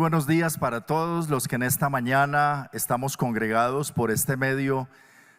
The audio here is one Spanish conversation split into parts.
buenos días para todos los que en esta mañana estamos congregados por este medio,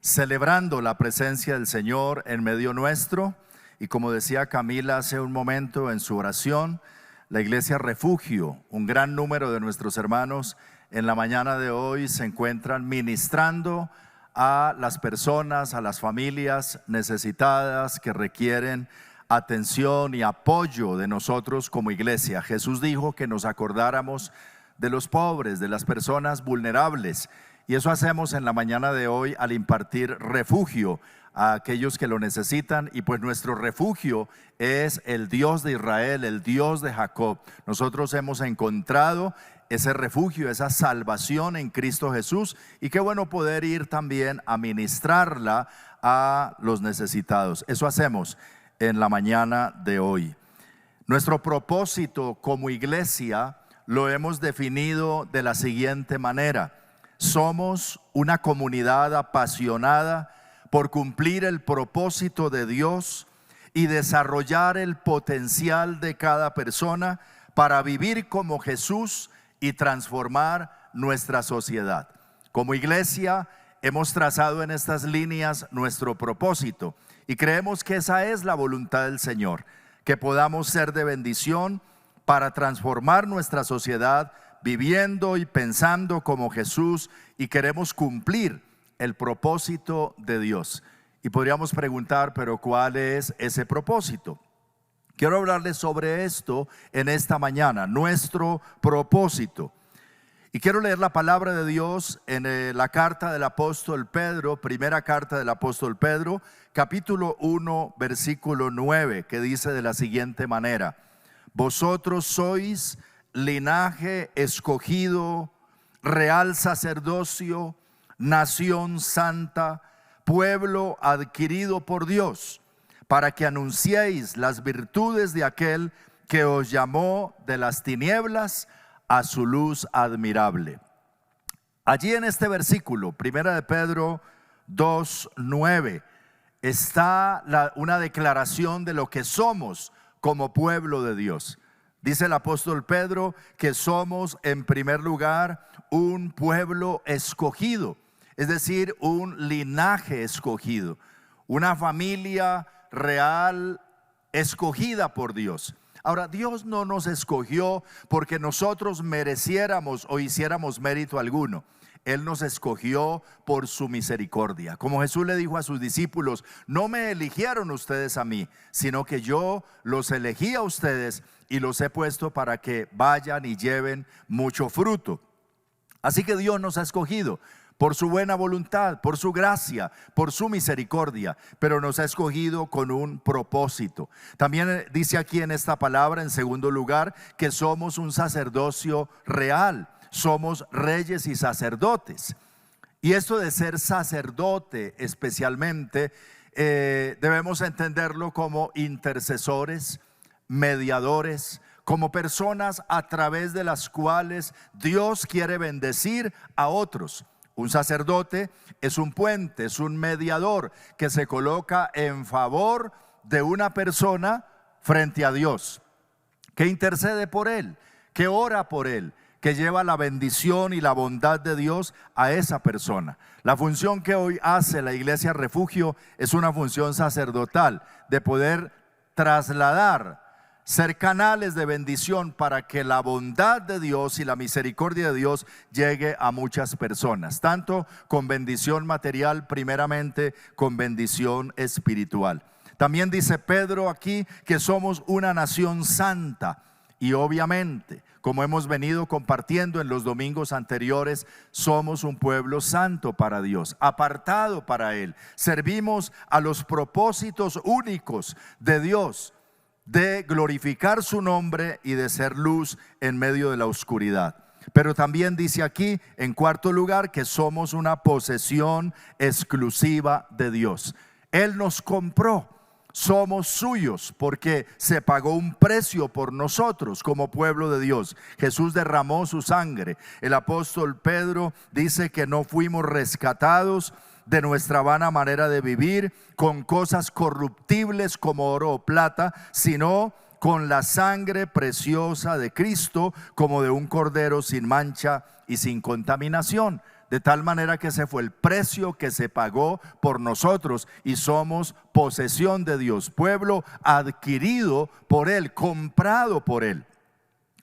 celebrando la presencia del Señor en medio nuestro. Y como decía Camila hace un momento en su oración, la Iglesia Refugio, un gran número de nuestros hermanos en la mañana de hoy se encuentran ministrando a las personas, a las familias necesitadas que requieren atención y apoyo de nosotros como iglesia. Jesús dijo que nos acordáramos de los pobres, de las personas vulnerables, y eso hacemos en la mañana de hoy al impartir refugio a aquellos que lo necesitan. Y pues nuestro refugio es el Dios de Israel, el Dios de Jacob. Nosotros hemos encontrado ese refugio, esa salvación en Cristo Jesús, y qué bueno poder ir también a ministrarla a los necesitados. Eso hacemos en la mañana de hoy. Nuestro propósito como iglesia lo hemos definido de la siguiente manera: somos una comunidad apasionada por cumplir el propósito de Dios y desarrollar el potencial de cada persona para vivir como Jesús y transformar nuestra sociedad. Como iglesia hemos trazado en estas líneas nuestro propósito y creemos que esa es la voluntad del Señor, que podamos ser de bendición para transformar nuestra sociedad viviendo y pensando como Jesús, y queremos cumplir el propósito de Dios. Y podríamos preguntar, pero ¿cuál es ese propósito? Quiero hablarles sobre esto en esta mañana, nuestro propósito. Y quiero leer la palabra de Dios en la carta del apóstol Pedro, primera carta del apóstol Pedro, capítulo 1, versículo 9, que dice de la siguiente manera: vosotros sois linaje escogido, real sacerdocio, nación santa, pueblo adquirido por Dios, para que anunciéis las virtudes de aquel que os llamó de las tinieblas a su luz admirable. Allí en este versículo, primera de Pedro 2:9, está una declaración de lo que somos como pueblo de Dios. Dice el apóstol Pedro que somos en primer lugar un pueblo escogido, es decir, un linaje escogido, una familia real escogida por Dios. Ahora, Dios no nos escogió porque nosotros mereciéramos o hiciéramos mérito alguno. Él nos escogió por su misericordia. Como Jesús le dijo a sus discípulos: no me eligieron ustedes a mí, sino que yo los elegí a ustedes y los he puesto para que vayan y lleven mucho fruto. Así que Dios nos ha escogido por su buena voluntad, por su gracia, por su misericordia, pero nos ha escogido con un propósito. También dice aquí en esta palabra, en segundo lugar, que somos un sacerdocio real, somos reyes y sacerdotes. Y esto de ser sacerdote especialmente, debemos entenderlo como intercesores, mediadores, como personas a través de las cuales Dios quiere bendecir a otros. Un sacerdote es un puente, es un mediador que se coloca en favor de una persona frente a Dios, que intercede por él, que ora por él, que lleva la bendición y la bondad de Dios a esa persona. La función que hoy hace la Iglesia Refugio es una función sacerdotal, de poder trasladar, ser canales de bendición para que la bondad de Dios y la misericordia de Dios llegue a muchas personas, tanto con bendición material, primeramente con bendición espiritual. También dice Pedro aquí que somos una nación santa, y obviamente, como hemos venido compartiendo en los domingos anteriores, somos un pueblo santo para Dios, apartado para Él. Servimos a los propósitos únicos de Dios, de glorificar su nombre y de ser luz en medio de la oscuridad. Pero también dice aquí, en cuarto lugar, que somos una posesión exclusiva de Dios. Él nos compró, somos suyos porque se pagó un precio por nosotros como pueblo de Dios. Jesús derramó su sangre. El apóstol Pedro dice que no fuimos rescatados de nuestra vana manera de vivir con cosas corruptibles como oro o plata, sino con la sangre preciosa de Cristo, como de un cordero sin mancha y sin contaminación. De tal manera que ese fue el precio que se pagó por nosotros y somos posesión de Dios, pueblo adquirido por Él, comprado por Él.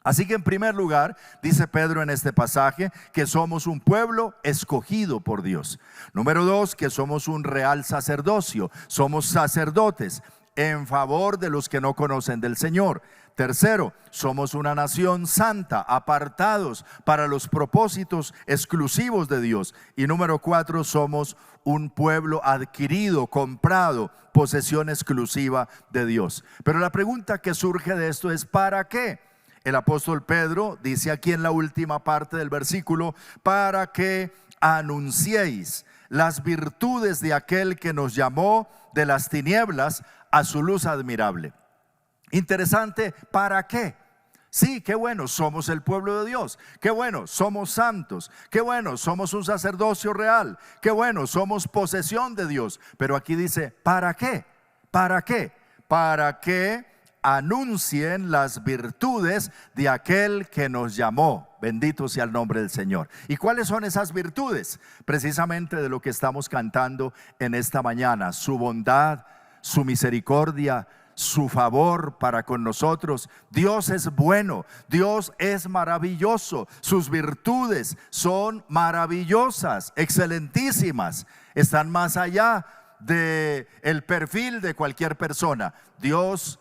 Así que en primer lugar, dice Pedro en este pasaje, que somos un pueblo escogido por Dios. Número 2, que somos un real sacerdocio, somos sacerdotes en favor de los que no conocen del Señor. Tercero, somos una nación santa, apartados para los propósitos exclusivos de Dios. Y número 4, somos un pueblo adquirido, comprado, posesión exclusiva de Dios. Pero la pregunta que surge de esto es ¿para qué? El apóstol Pedro dice aquí en la última parte del versículo, para que anunciéis las virtudes de aquel que nos llamó de las tinieblas a su luz admirable. Interesante, ¿para qué? Sí, qué bueno, somos el pueblo de Dios. Qué bueno, somos santos. Qué bueno, somos un sacerdocio real. Qué bueno, somos posesión de Dios. Pero aquí dice, ¿para qué? ¿Para qué? Para que anuncien las virtudes de aquel que nos llamó. Bendito sea el nombre del Señor. ¿Y cuáles son esas virtudes? Precisamente de lo que estamos cantando en esta mañana. Su bondad, su misericordia, su favor para con nosotros. Dios es bueno, Dios es maravilloso, sus virtudes son maravillosas, excelentísimas, están más allá del perfil de cualquier persona. Dios,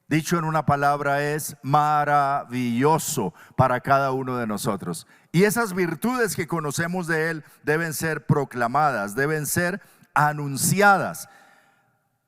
dicho en una palabra, es maravilloso para cada uno de nosotros. Y esas virtudes que conocemos de Él deben ser proclamadas, deben ser anunciadas.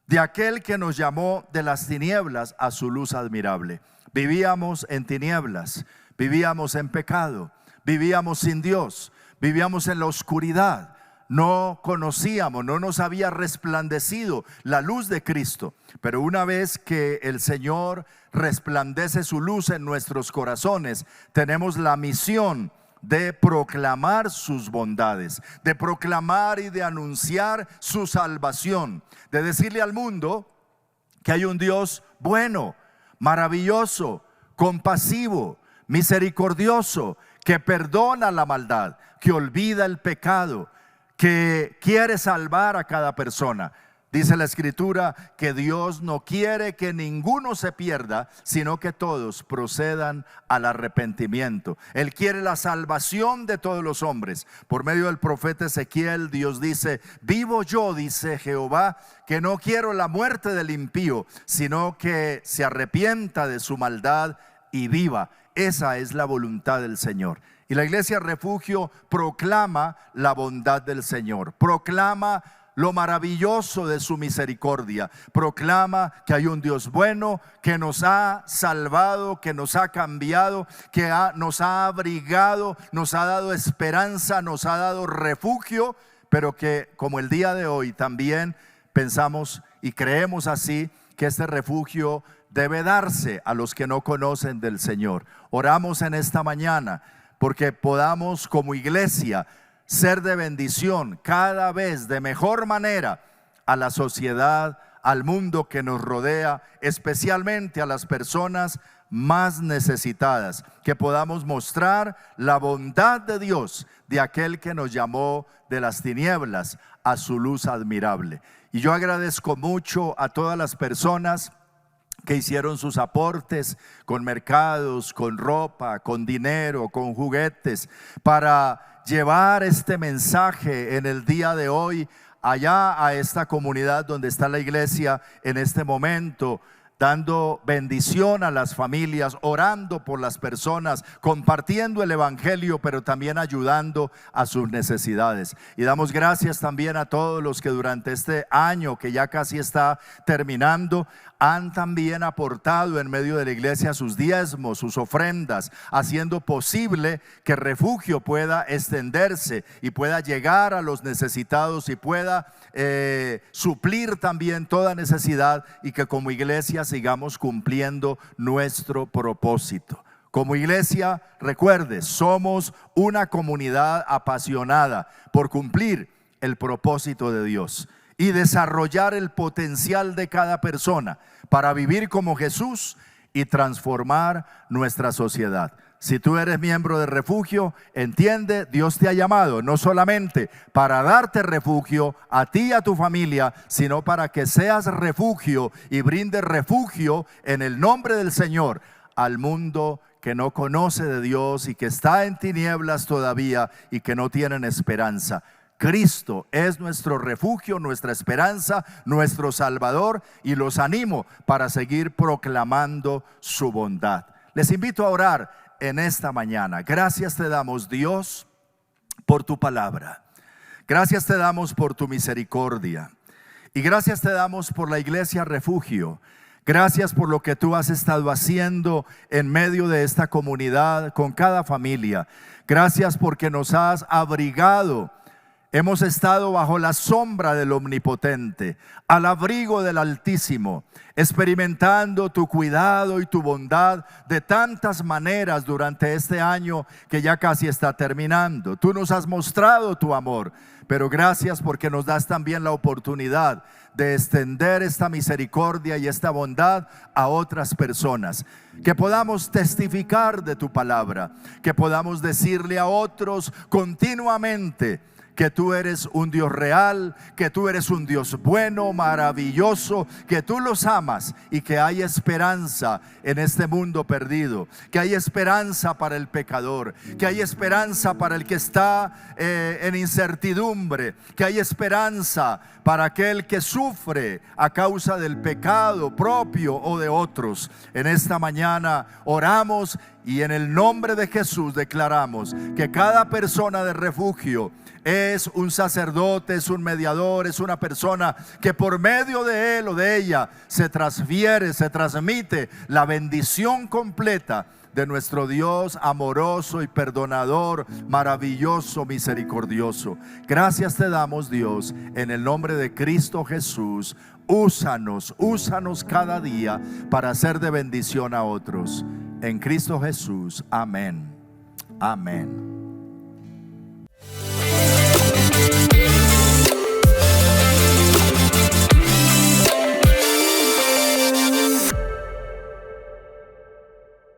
De aquel que nos llamó de las tinieblas a su luz admirable. Vivíamos en tinieblas, vivíamos en pecado, vivíamos sin Dios, vivíamos en la oscuridad. No conocíamos, no nos había resplandecido la luz de Cristo. Pero una vez que el Señor resplandece su luz en nuestros corazones, tenemos la misión de proclamar sus bondades, de proclamar y de anunciar su salvación, de decirle al mundo que hay un Dios bueno, maravilloso, compasivo, misericordioso, que perdona la maldad, que olvida el pecado, que quiere salvar a cada persona. Dice la Escritura que Dios no quiere que ninguno se pierda, sino que todos procedan al arrepentimiento. Él quiere la salvación de todos los hombres. Por medio del profeta Ezequiel, Dios dice: vivo yo, dice Jehová, que no quiero la muerte del impío, sino que se arrepienta de su maldad y viva. Esa es la voluntad del Señor. Y la Iglesia Refugio proclama la bondad del Señor, proclama lo maravilloso de su misericordia, proclama que hay un Dios bueno, que nos ha salvado, que nos ha cambiado, que nos ha abrigado, nos ha dado esperanza, nos ha dado refugio, pero que como el día de hoy también pensamos y creemos así, que este refugio debe darse a los que no conocen del Señor. Oramos en esta mañana porque podamos como iglesia ser de bendición cada vez de mejor manera a la sociedad, al mundo que nos rodea, especialmente a las personas más necesitadas, que podamos mostrar la bondad de Dios, de aquel que nos llamó de las tinieblas a su luz admirable. Y yo agradezco mucho a todas las personas que hicieron sus aportes con mercados, con ropa, con dinero, con juguetes, para llevar este mensaje en el día de hoy allá a esta comunidad donde está la iglesia en este momento, dando bendición a las familias, orando por las personas, compartiendo el evangelio, pero también ayudando a sus necesidades. Y damos gracias también a todos los que durante este año que ya casi está terminando han también aportado en medio de la iglesia sus diezmos, sus ofrendas, haciendo posible que Refugio pueda extenderse y pueda llegar a los necesitados y pueda suplir también toda necesidad, y que como iglesia sigamos cumpliendo nuestro propósito. Como iglesia, recuerde, somos una comunidad apasionada por cumplir el propósito de Dios y desarrollar el potencial de cada persona para vivir como Jesús y transformar nuestra sociedad. Si tú eres miembro de Refugio, entiende, Dios te ha llamado no solamente para darte refugio a ti y a tu familia, sino para que seas refugio y brindes refugio en el nombre del Señor al mundo que no conoce de Dios y que está en tinieblas todavía y que no tienen esperanza. Cristo es nuestro refugio, nuestra esperanza, nuestro Salvador, y los animo para seguir proclamando su bondad. Les invito a orar en esta mañana. Gracias te damos, Dios, por tu palabra. Gracias te damos por tu misericordia. Y gracias te damos por la iglesia Refugio. Gracias por lo que tú has estado haciendo en medio de esta comunidad, con cada familia. Gracias porque nos has abrigado. Hemos estado bajo la sombra del Omnipotente, al abrigo del Altísimo, experimentando tu cuidado y tu bondad de tantas maneras durante este año que ya casi está terminando. Tú nos has mostrado tu amor, pero gracias porque nos das también la oportunidad de extender esta misericordia y esta bondad a otras personas. Que podamos testificar de tu palabra, que podamos decirle a otros continuamente que tú eres un Dios real, que tú eres un Dios bueno, maravilloso, que tú los amas y que hay esperanza en este mundo perdido, que hay esperanza para el pecador, que hay esperanza para el que está en incertidumbre, que hay esperanza para aquel que sufre a causa del pecado propio o de otros. En esta mañana oramos y en el nombre de Jesús declaramos que cada persona de Refugio es un sacerdote, es un mediador, es una persona que por medio de él o de ella se transfiere, se transmite la bendición completa de nuestro Dios amoroso y perdonador, maravilloso, misericordioso. Gracias te damos, Dios, en el nombre de Cristo Jesús. Úsanos cada día para ser de bendición a otros. En Cristo Jesús, amén. Amén.